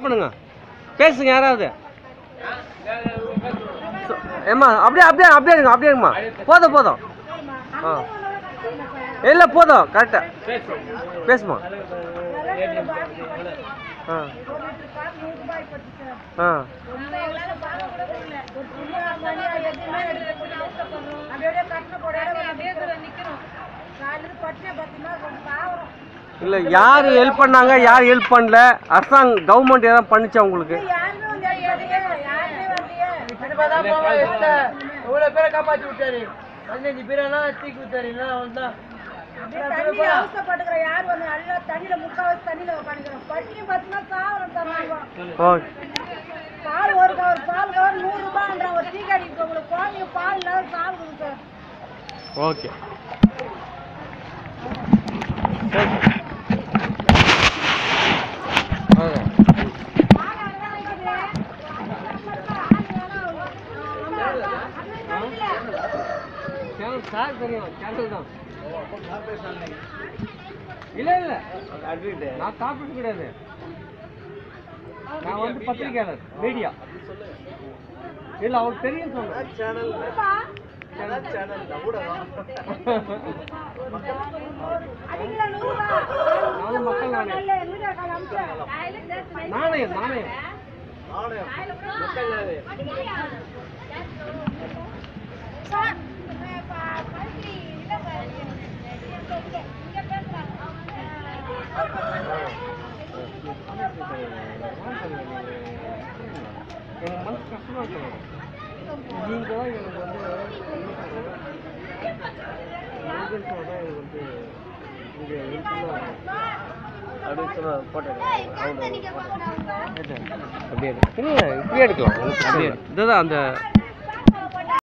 பண்ணுங்க, பேசுங்க யாராவது. ஏம்மா அப்படியே அப்படியே அப்படியே இருங்க, அப்படியே இருங்கம்மா. போதும் போதும். ஆ இல்லை போதும், கரெக்டாக பேசுமா. ஆ ஆ இல்லை யார் ஹெல்ப் பண்ணாங்க, யார் ஹெல்ப் பண்ணல, அரசாங்கம் கவர்மெண்ட் எதாவது பண்ணிச்சா உங்களுக்கு? எவ்வளோ பேரை காப்பாற்றி விட்டாரு, 15 பேரெல்லாம் தீக்கு விட்டாருங்களா. அவன் தான் யார் வந்து நல்லா தண்ணியில முக்காவாசி தண்ணியில உட்காந்துக்கிறோம். பட்டினி பார்த்தீங்கன்னா சாவரம் பால் ஒரு பால் கவர் 100 ரூபாய்ன்றான். ஒரு டீ கடைக்கு உங்களுக்கு குழந்தைங்க பால் இல்லாத சாப்பிடுங்க சார். ஓகே சார் தெரியும், சேனல் தான். இல்லை இல்லை நான் காப்பீட்டு கிடையாது, நான் வந்து பத்திரிகையாளர் மீடியா. இல்லை அவருக்கு தெரியும் சொன்னேன். நானும் மக்கள் நாணயம் நாணயம் எனக்கு மனசு கஷ்டமா இருக்கு. நீங்க தான் எனக்கு வந்து அப்படின்னு சொன்னா போட்டேன். அப்படியே இப்படியே எடுக்கலாம். இதுதான் அந்த